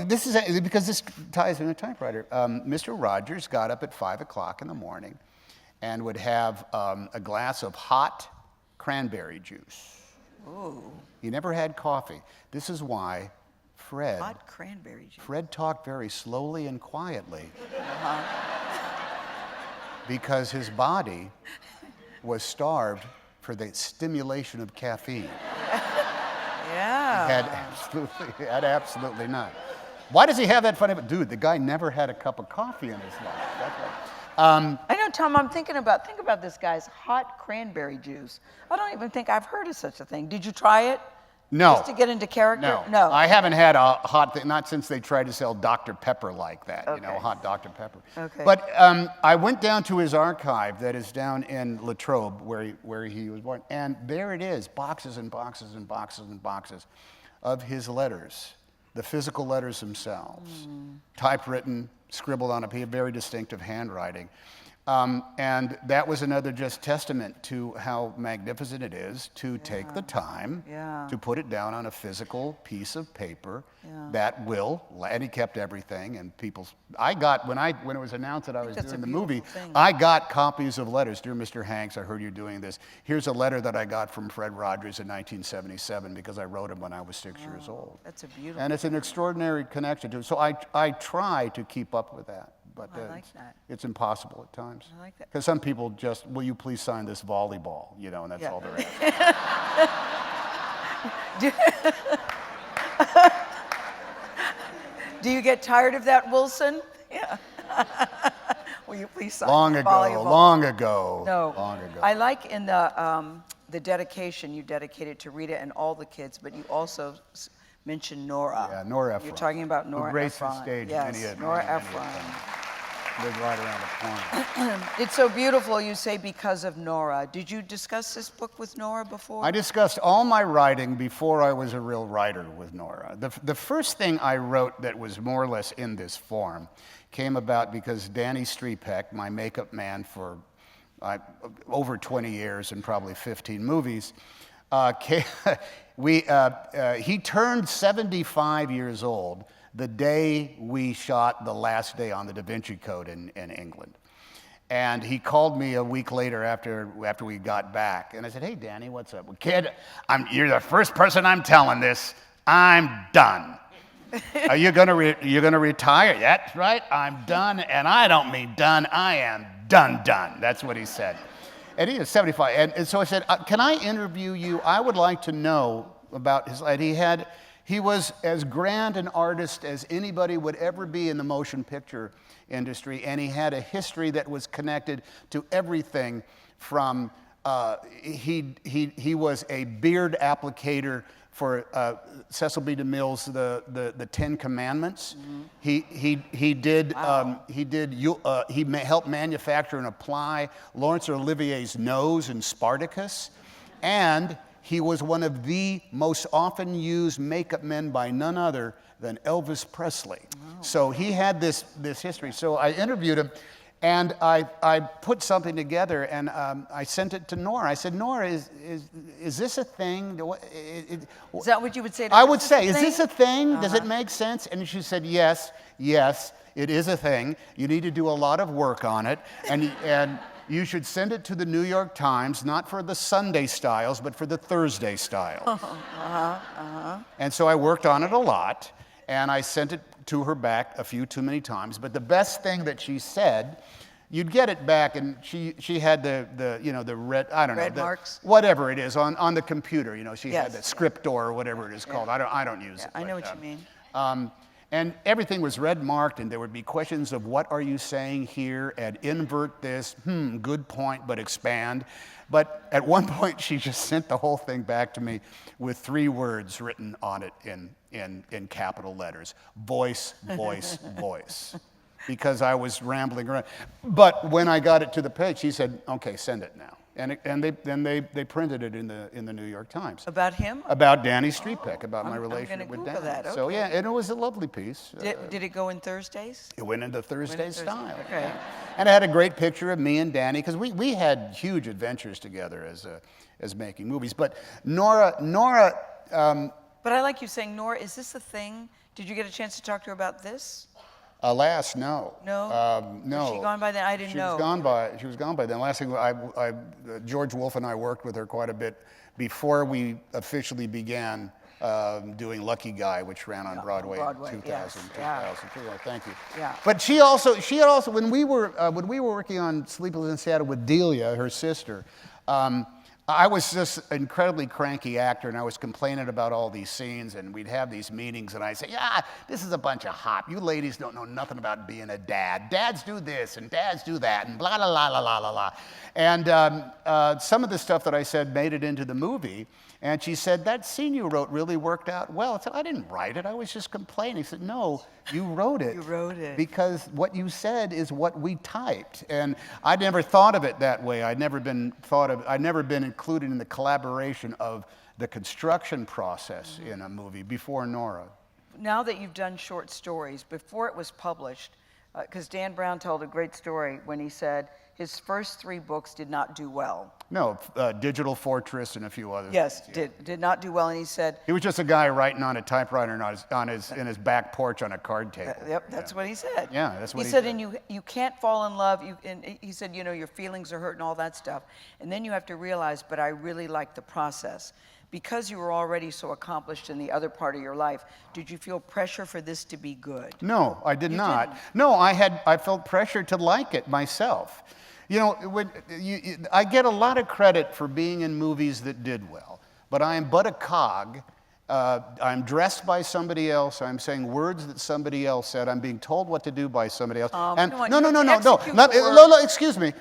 this is because this ties in a typewriter. Mr. Rogers got up at 5 o'clock in the morning and would have a glass of hot cranberry juice. Ooh. He never had coffee. This is why Hot cranberry juice. Fred talked very slowly and quietly because his body was starved for the stimulation of caffeine. Yeah. He had absolutely not. Why does he have that funny? Dude, the guy never had a cup of coffee in his life. That's right. I know, Tom, think about this, guys. Hot cranberry juice. I don't even think I've heard of such a thing. Did you try it? No. Just to get into character? No. I haven't had a hot thing, not since they tried to sell Dr. Pepper like that, Okay. hot Dr. Pepper. Okay. But I went down to his archive that is down in Latrobe, where he was born, and there it is, boxes and boxes and boxes and boxes of his letters, the physical letters themselves, typewritten, scribbled on a very distinctive handwriting. And that was another just testament to how magnificent it is to take the time to put it down on a physical piece of paper that will, and he kept everything, and I got, when it was announced that I was doing the movie, I got copies of letters. Dear Mr. Hanks, I heard you're doing this. Here's a letter that I got from Fred Rogers in 1977 because I wrote him when I was 6 years old. That's a beautiful And it's an extraordinary connection to it. So I try to keep up with that. But I like that. it's impossible at times. I like that. Because some people just, will you please sign this volleyball? And that's all they're asking. Do you get tired of that, Wilson? Yeah. Will you please sign Long the ago, volleyball? long ago, No. long ago. I like in the dedication, you dedicated to Rita and all the kids, but you also mentioned Nora. Yeah, Nora Ephron. You're talking about Nora Who graced the Ephron. stage Yes, many a- Nora many a Ephron. time. Lived right around the corner. It's so beautiful, you say, because of Nora. Did you discuss this book with Nora before? I discussed all my writing before I was a real writer with Nora. The first thing I wrote that was more or less in this form came about because Danny Strepek, my makeup man for over 20 years and probably 15 movies, he turned 75 years old the day we shot The Last Day on the Da Vinci Code in England. And he called me a week later after we got back. And I said, hey, Danny, what's up? Well, kid, you're the first person I'm telling this. I'm done. Are you gonna retire? That's right, I'm done. And I don't mean done, I am done. That's what he said. And he was 75. And so I said, can I interview you? I would like to know about his life. He was as grand an artist as anybody would ever be in the motion picture industry, and he had a history that was connected to everything from, he was a beard applicator for Cecil B. DeMille's the Ten Commandments. Mm-hmm. He helped manufacture and apply Laurence Olivier's nose in Spartacus, and he was one of the most often used makeup men by none other than Elvis Presley. Oh. So he had this history. So I interviewed him, and I put something together, and I sent it to Nora. I said, Nora, is this a thing? Is that what you would say to I her? would say, is this a thing? Uh-huh. Does it make sense? And she said, yes, it is a thing. You need to do a lot of work on it, and you should send it to the New York Times, not for the Sunday styles, but for the Thursday styles. And so I worked on it a lot, and I sent it to her back a few too many times. But the best thing that she said, you'd get it back, and she had the red, I don't know, red marks, whatever it is on the computer. She yes. had the scriptor or whatever it is called. I don't use it. I know what you mean. And everything was red marked, and there would be questions of what are you saying here, and invert this, good point, but expand. But at one point, she just sent the whole thing back to me with 3 words written on it in capital letters: voice, voice, voice. Because I was rambling around. But when I got it to the page, she said, okay, send it now. And they printed it in the New York Times. About him? About Danny Strepek, about my relationship with Danny. That. Okay. So yeah, and it was a lovely piece. Did it go in Thursdays? It went into Thursday style. Okay. And it had a great picture of me and Danny, because we had huge adventures together as making movies. But Nora. But I like you saying, Nora, is this a thing? Did you get a chance to talk to her about this? Alas, no. No? No. Was she gone by then? I didn't know. She was gone by then. Last thing, George Wolfe and I worked with her quite a bit before we officially began doing Lucky Guy, which ran on Broadway, 2000. Yes. 2002. Thank you. Yeah. But she had also when we were working on Sleepless in Seattle with Delia, her sister, I was just an incredibly cranky actor, and I was complaining about all these scenes, and we'd have these meetings, and I'd say, yeah, this is a bunch of hop. You ladies don't know nothing about being a dad. Dads do this, and dads do that, and blah, blah, blah, blah, blah, blah. And some of the stuff that I said made it into the movie, and she said, that scene you wrote really worked out well. I said, I didn't write it. I was just complaining. She said, no, you wrote it. You wrote it. Because what you said is what we typed. And I'd never thought of it that way. I'd never been included in the collaboration of the construction process in a movie before Nora. Now that you've done short stories, before it was published, because Dan Brown told a great story when he said his first 3 books did not do well. No, Digital Fortress and a few others. Yes, did not do well, and he said... He was just a guy writing on a typewriter in his back porch on a card table. Yep, that's what he said. Yeah, that's what he said. said. And you can't fall in love, and he said, you know, your feelings are hurt and all that stuff. And then you have to realize, but I really like the process. Because you were already so accomplished in the other part of your life, did you feel pressure for this to be good? No, I did not. Didn't? No, I felt pressure to like it myself. You know, I get a lot of credit for being in movies that did well, but I am but a cog. I'm dressed by somebody else. I'm saying words that somebody else said. I'm being told what to do by somebody else. No. Excuse me.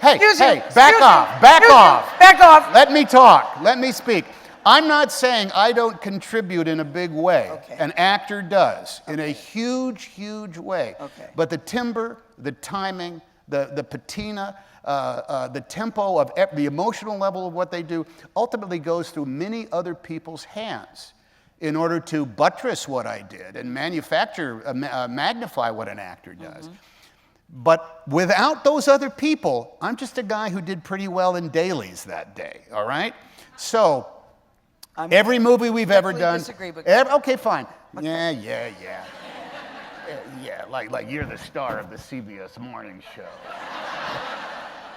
Hey, back off. Back off. Let me talk. Let me speak. I'm not saying I don't contribute in a big way. Okay. An actor does in a huge, huge way. Okay. But the timbre, the timing, the patina, the tempo of the emotional level of what they do ultimately goes through many other people's hands in order to buttress what I did and magnify what an actor does. Mm-hmm. But without those other people, I'm just a guy who did pretty well in dailies that day, all right? So every movie we've ever done... Disagree, but okay, fine. Okay. Yeah. Yeah, like you're the star of the CBS morning show.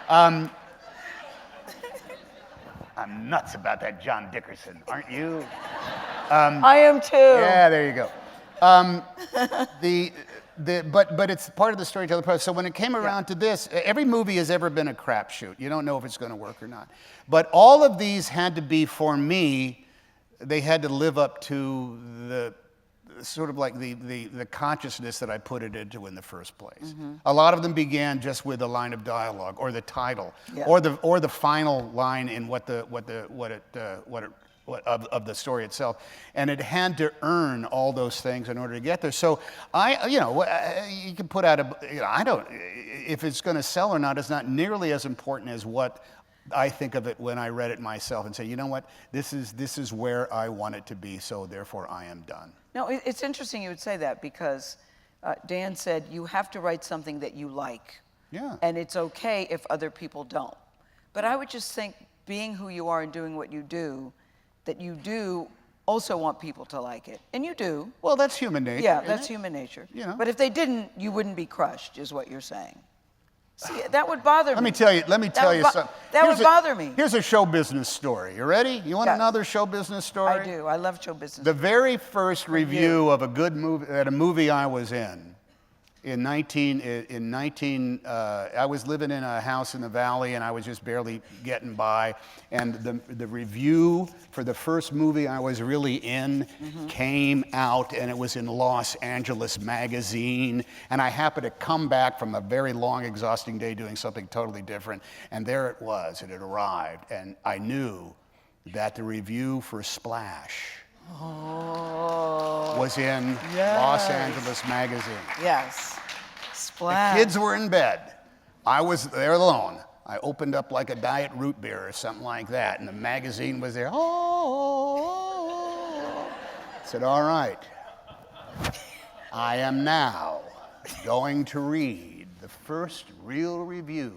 I'm nuts about that John Dickerson, aren't you? I am too. Yeah, there you go. But it's part of the storytelling process. So when it came around to this, every movie has ever been a crapshoot. You don't know if it's going to work or not. But all of these had to be, for me, they had to live up to the sort of like the consciousness that I put it into in the first place. Mm-hmm. A lot of them began just with a line of dialogue or the title, or the final line in of the story itself, and it had to earn all those things in order to get there. So you can put out if it's going to sell or not is not nearly as important as what I think of it when I read it myself and say, you know what, this is where I want it to be, so therefore I am done. No, it's interesting you would say that because Dan said you have to write something that you like. Yeah. And it's okay if other people don't. But I would just think, being who you are and doing what you do, that you do also want people to like it. And you do. Well, that's human nature. Yeah, that's human nature. You know. But if they didn't, you wouldn't be crushed, is what you're saying. See, that would bother me. Let me tell you something. That would bother me. Here's a show business story. You ready? You want another show business story? I do. I love show business. The very first review of a good movie, at a movie I was in I was living in a house in the valley and I was just barely getting by. And the review for the first movie I was really in came out, and it was in Los Angeles Magazine. And I happened to come back from a very long, exhausting day doing something totally different. And there it was, it had arrived. And I knew that the review for Splash was in Los Angeles Magazine. Yes. Splash. The kids were in bed. I was there alone. I opened up like a diet root beer or something like that, and the magazine was there. I said, all right, I am now going to read the first real review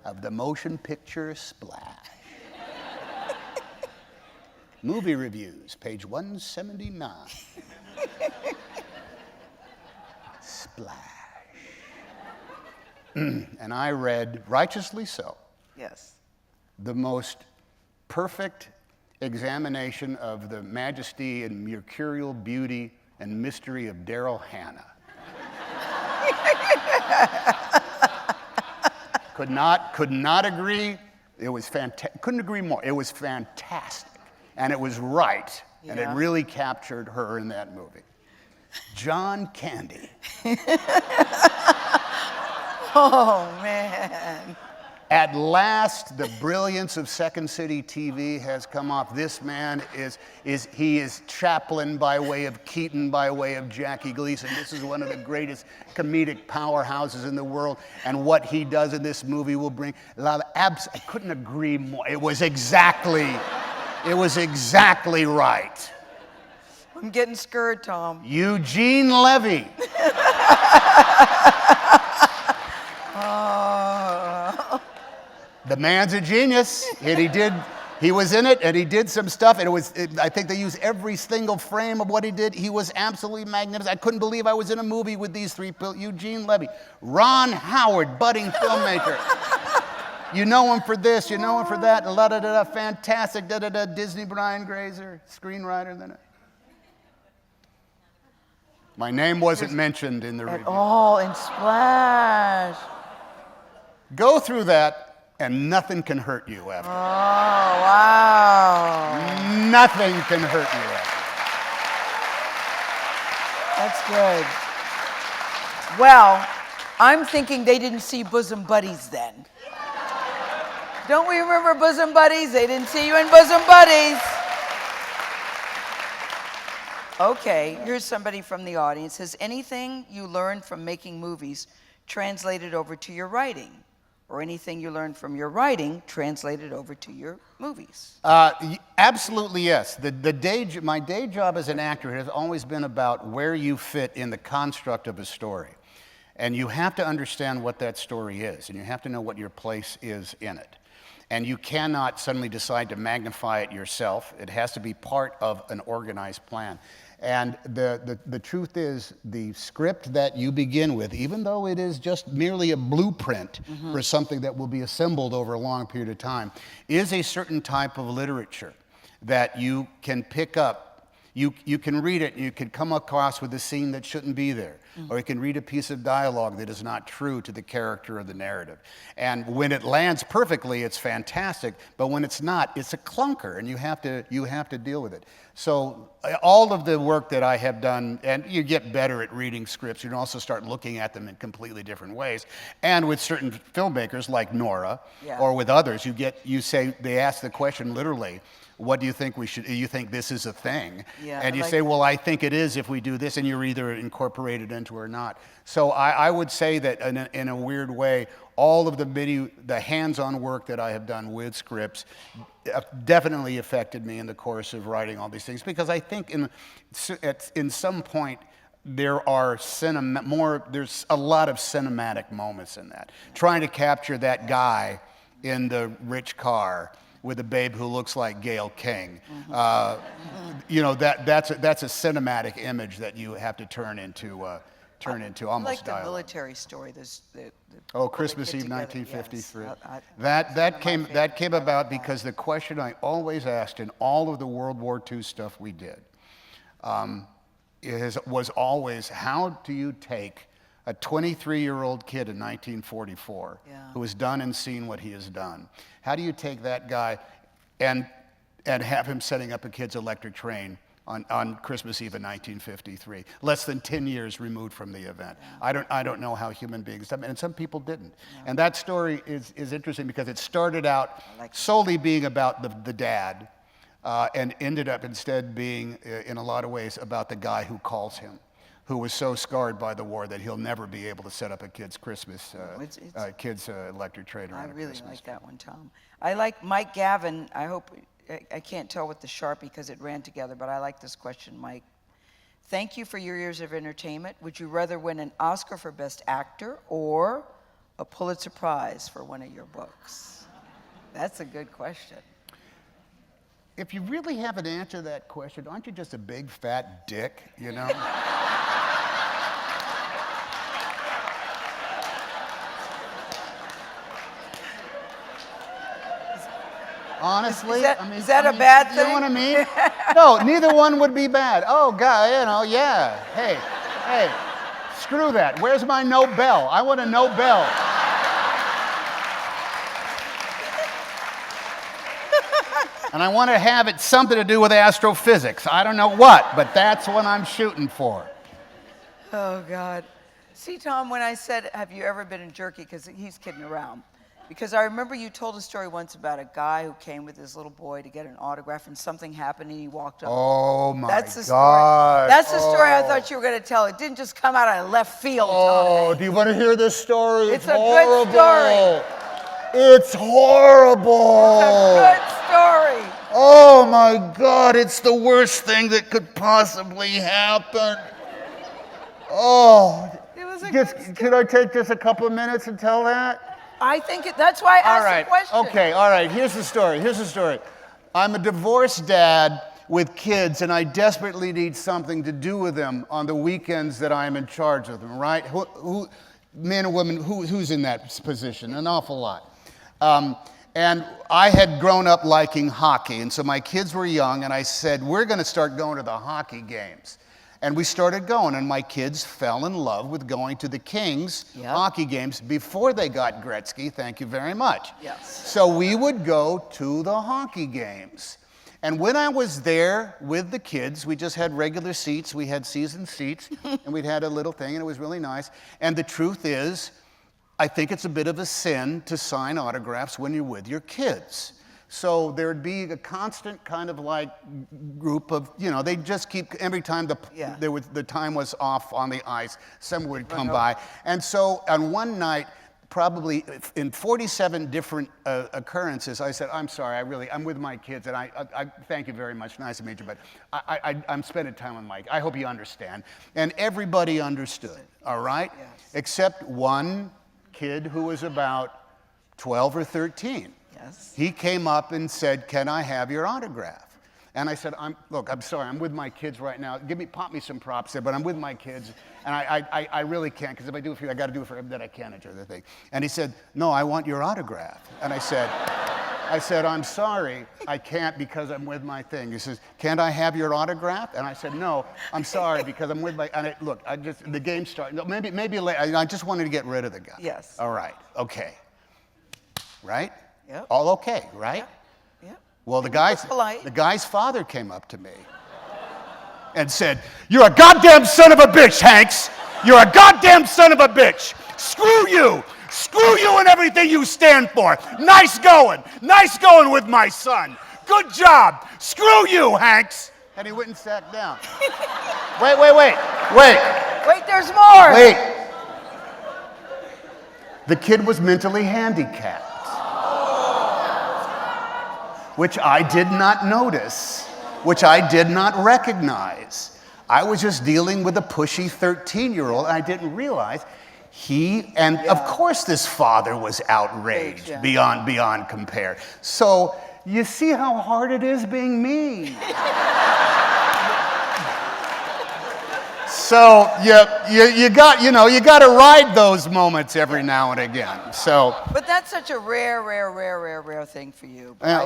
of the motion picture Splash. Movie reviews, page 179. Splash. And I read, righteously so, Yes. the most perfect examination of the majesty and mercurial beauty and mystery of Daryl Hannah. Could not agree It was fantastic. Couldn't agree more. It was fantastic. And it was right. And it Yeah. really captured her in that movie. John Candy. Oh, man. At last, the brilliance of Second City TV has come off. This man he is Chaplin by way of Keaton, by way of Jackie Gleason. This is one of the greatest comedic powerhouses in the world. And what he does in this movie will bring a lot of I couldn't agree more. It was exactly right. I'm getting scared, Tom. Eugene Levy. The man's a genius, and he was in it, and he did some stuff, and I think they used every single frame of what he did. He was absolutely magnificent. I couldn't believe I was in a movie with these three people. Eugene Levy, Ron Howard, budding filmmaker. You know him for this, you know him for that, fantastic, Disney Brian Grazer, screenwriter. My name wasn't mentioned in the review. At all in Splash. Go through that, and nothing can hurt you after. Oh, wow. Nothing can hurt you after. That's good. Well, I'm thinking they didn't see Bosom Buddies then. Don't we remember Bosom Buddies? They didn't see you in Bosom Buddies. Okay, here's somebody from the audience. Has anything you learned from making movies translated over to your writing? Or anything you learned from your writing translated over to your movies? Absolutely, yes. My day job as an actor has always been about where you fit in the construct of a story. And you have to understand what that story is, and you have to know what your place is in it. And you cannot suddenly decide to magnify it yourself. It has to be part of an organized plan. And the truth is, the script that you begin with, even though it is just merely a blueprint for something that will be assembled over a long period of time, is a certain type of literature that you can pick up. You can read it, and you can come across with a scene that shouldn't be there. Or you can read a piece of dialogue that is not true to the character of the narrative. And when it lands perfectly, it's fantastic. But when it's not, it's a clunker, and you have to deal with it. So all of the work that I have done, and you get better at reading scripts, you can also start looking at them in completely different ways. And with certain filmmakers like Nora, or with others, they ask the question literally, what do you think you think this is a thing? And you say, well, I think it is if we do this, and you're either incorporated into it or not. So I would say that in a weird way, all of the hands-on work that I have done with scripts definitely affected me in the course of writing all these things, because I think in some point, there's a lot of cinematic moments in that. Trying to capture that guy in the rich car with a babe who looks like Gayle King. That's a cinematic image that you have to turn into almost I like the dialogue. military story. Christmas Eve, 1953. Yes. That came about because the question I always asked in all of the World War II stuff we did was always, how do you take a 23-year-old kid in 1944 who has done and seen what he has done? How do you take that guy and have him setting up a kid's electric train on Christmas Eve in 1953, less than 10 years removed from the event? I don't know how human beings done it, and some people didn't. And that story is interesting because it started out solely being about the dad, and ended up instead being, in a lot of ways, about the guy who calls him, who was so scarred by the war that he'll never be able to set up a kid's kid's electric train around I really Christmas. like that one, Tom. I like Mike Gavin. I can't tell with the Sharpie because it ran together, but I like this question, Mike. Thank you for your years of entertainment. Would you rather win an Oscar for Best Actor or a Pulitzer Prize for one of your books? That's a good question. If you really have an answer to that question, aren't you just a big fat dick, you know? Honestly, Is that a bad thing? You know what I mean? No, neither one would be bad. Oh, God, yeah. Hey, screw that. Where's my Nobel? I want a Nobel. And I want to have it something to do with astrophysics. I don't know what, but that's what I'm shooting for. Oh, God. See, Tom, when I said, have you ever been in Jerky, because he's kidding around. Because I remember you told a story once about a guy who came with his little boy to get an autograph, and something happened, and he walked up. Oh, my That's the God. Story. That's the story I thought you were going to tell. It didn't just come out of left field, Oh, Tom. do you want to hear this story? It's a horrible. good story. It's horrible. It's a good story. Oh, my God. It's the worst thing that could possibly happen. Oh. It was a Just, good story. could I take just a couple of minutes and tell that? I think that's why I asked the question. Okay, all right. Here's the story. I'm a divorced dad with kids, and I desperately need something to do with them on the weekends that I'm in charge of them, right? Who men and women, who's in that position? An awful lot. And I had grown up liking hockey, and so my kids were young, and I said, we're going to start going to the hockey games. And we started going, and my kids fell in love with going to the Kings hockey games before they got Gretzky. Thank you very much. Yes. So we would go to the hockey games. And when I was there with the kids, we just had regular seats. We had season seats, and we'd had a little thing, and it was really nice. And the truth is, I think it's a bit of a sin to sign autographs when you're with your kids. So there'd be a constant kind of like group of, they'd just keep, every time the time was off on the ice, someone would come by. And so on one night, probably in 47 different occurrences, I said, I'm sorry, I'm with my kids, and I thank you very much, nice to meet you, but I'm spending time with Mike. I hope you understand. And everybody understood, all right? Yes. Except one kid who was about 12 or 13. Yes. He came up and said, can I have your autograph? And I said, I'm sorry, I'm with my kids right now. Pop me some props there, but I'm with my kids, and I really can't, because if I do it for you, I got to do it for him, then I can't enjoy the thing. And he said, no, I want your autograph. And I said, I'm sorry, I can't because I'm with my thing. He says, can't I have your autograph? And I said, no, I'm sorry because I'm with my, and the game started, no, maybe later, I just wanted to get rid of the guy. Yes. All right, okay. Right? Yep. All okay, right? Yeah. Well, the guy's father came up to me and said, you're a goddamn son of a bitch, Hanks. You're a goddamn son of a bitch. Screw you. Screw you and everything you stand for. Nice going. Nice going with my son. Good job. Screw you, Hanks. And he went and sat down. Wait. Wait, there's more. Wait. The kid was mentally handicapped, which I did not notice, which I did not recognize. I was just dealing with a pushy 13-year-old, and I didn't realize of course this father was outraged beyond compare. So you see how hard it is being me. So you got to ride those moments every now and again. So. But that's such a rare thing for you. By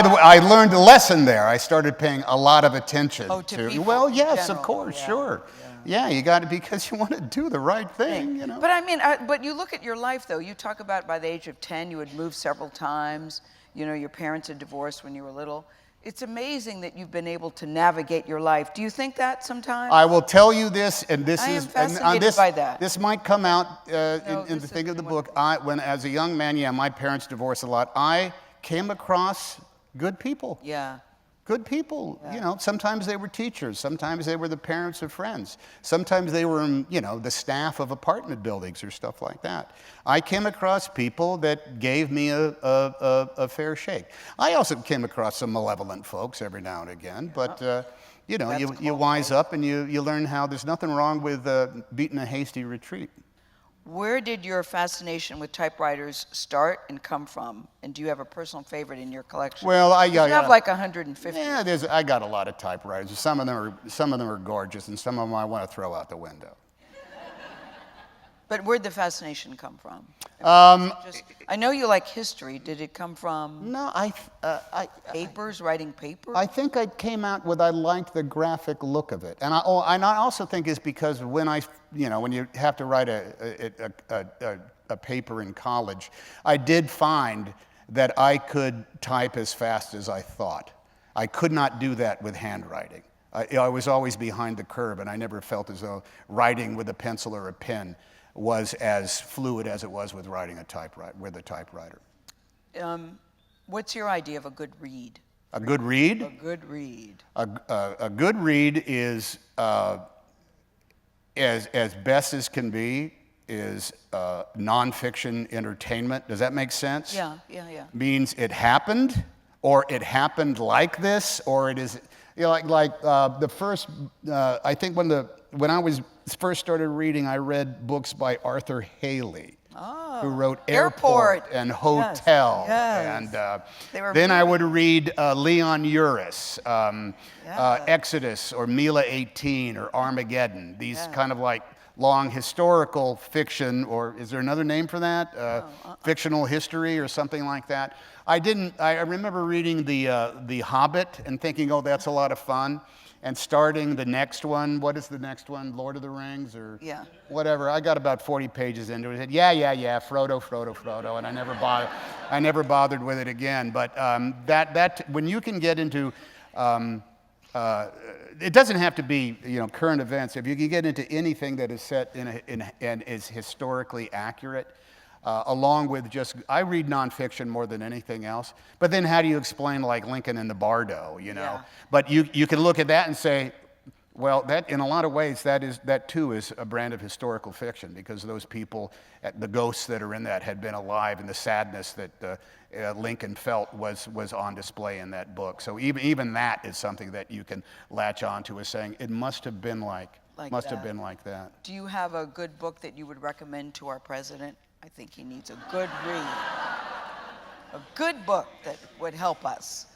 the way, I learned a lesson there. I started paying a lot of attention to people. Well, yes, general. of course, Yeah. Sure. Yeah, you got to, because you want to do the right thing, But I mean, but you look at your life though. You talk about by the age of 10, you had moved several times. Your parents had divorced when you were little. It's amazing that you've been able to navigate your life. Do you think that sometimes? I will tell you this, and this I is am fascinated by that. This might come out in the thing of the book. When as a young man, my parents divorced a lot. I came across good people. Yeah. Good people. Sometimes they were teachers. Sometimes they were the parents of friends. Sometimes they were, the staff of apartment buildings or stuff like that. I came across people that gave me a fair shake. I also came across some malevolent folks every now and again, but you wise up and you learn how there's nothing wrong with beating a hasty retreat. Where did your fascination with typewriters start and come from? And do you have a personal favorite in your collection? Well, you have like 150. Yeah, I got a lot of typewriters. Some of them are gorgeous, and some of them I want to throw out the window. But where'd the fascination come from? I know you like history. Did it come from? No, papers, writing papers. I think I came out with I liked the graphic look of it, and I also think it's because when you have to write a paper in college, I did find that I could type as fast as I thought. I could not do that with handwriting. I was always behind the curve, and I never felt as though writing with a pencil or a pen was as fluid as it was with writing a typewriter. What's your idea of a good read? A good read? A good read. A good read is, as best as can be, is nonfiction entertainment. Does that make sense? Yeah. Means it happened, or it happened like this, or it is, like the first. I think when I was first started reading, I read books by Arthur Haley, who wrote Airport and Hotel, yes. and then I would read Leon Uris, Exodus, or Mila 18, or Armageddon. These kind of like long historical fiction, or is there another name for that? Fictional history or something like that. I remember reading the Hobbit and thinking, oh, that's a lot of fun, and starting the next one. What is the next one? Lord of the Rings or whatever. I got about 40 pages into it. I said, yeah, Frodo, and I never bothered with it again. But that when you can get into it doesn't have to be current events. If you can get into anything that is set and is historically accurate, along with I read nonfiction more than anything else. But then how do you explain like Lincoln and the Bardo? But you can look at that and say, well, that in a lot of ways that too is a brand of historical fiction, because those people, the ghosts that are in that, had been alive, and the sadness that Lincoln felt was on display in that book. So even that is something that you can latch onto as saying it must have been like that. Do you have a good book that you would recommend to our president? I think he needs a good read, a good book that would help us.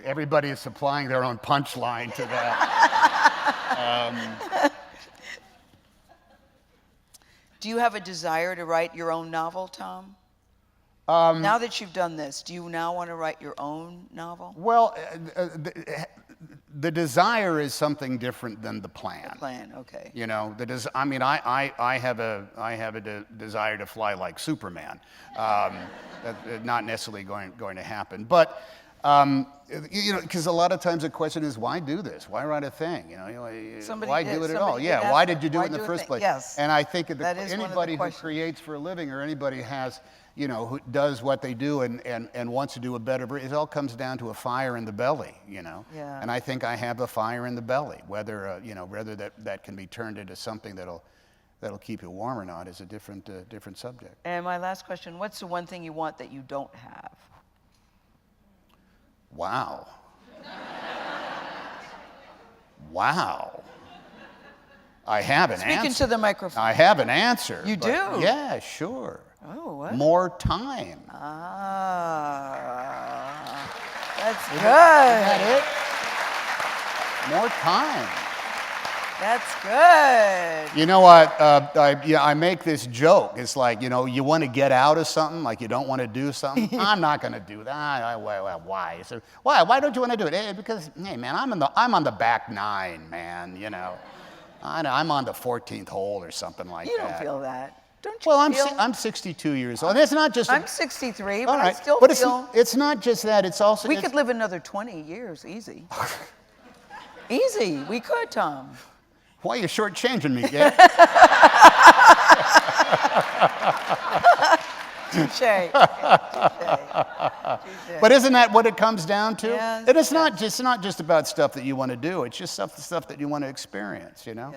Everybody is supplying their own punchline to that. Do you have a desire to write your own novel, Tom? Now that you've done this, do you now want to write your own novel? Well, the desire is something different than the plan. The plan, okay. I have a desire to fly like Superman. That's not necessarily going to happen, but. Because a lot of times the question is, why do this? Why write a thing? Why do it at all? Yeah, why did you do it in the first place? Yes. And I think anybody who creates for a living, or anybody has, who does what they do and wants to do a better, it all comes down to a fire in the belly, Yeah. And I think I have a fire in the belly. Whether that can be turned into something that'll keep you warm or not is a different subject. And my last question: what's the one thing you want that you don't have? Wow. Wow. I have an answer. Speaking to the microphone. I have an answer. You do? Yeah, sure. Oh, what? More time. That's good. Is that it? More time. That's good. You know what? I make this joke. It's like, you want to get out of something, like you don't want to do something. I'm not going to do that. Why? So, why don't you want to do it? Because, hey, man, I'm on the back nine, man. I'm on the 14th hole or something like that. You don't feel that, don't you? Well, I'm 62 years old. It's not just. I'm 63, but all right. I still but feel. It's not just that. It's also. We could live another 20 years, easy. Easy, we could, Tom. Why are you shortchanging me, Gayle? Touche. But isn't that what it comes down to? Yes, And it's not just about stuff that you want to do. It's just stuff that you want to experience. Yeah.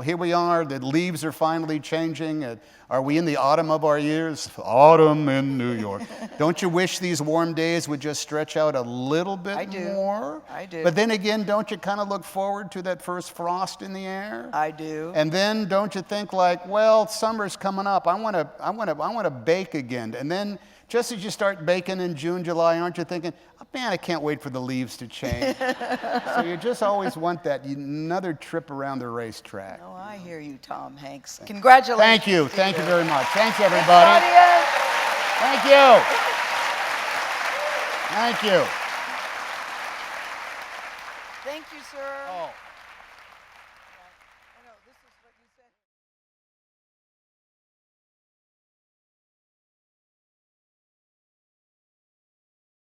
Here we are. The leaves are finally changing. Are we in the autumn of our years? Autumn in New York. Don't you wish these warm days would just stretch out a little bit more? I do. But then again, don't you kind of look forward to that first frost in the air? I do. And then don't you think like, well, summer's coming up. I want to bake again. And then just as you start baking in June, July, aren't you thinking, oh, man, I can't wait for the leaves to change. So you just always want that another trip around the racetrack. Oh, I hear you, Tom Hanks. Congratulations. Thank you. Thank you very much. Thanks, everybody. Audience. Thank you. Thank you. Thank you, sir. Oh.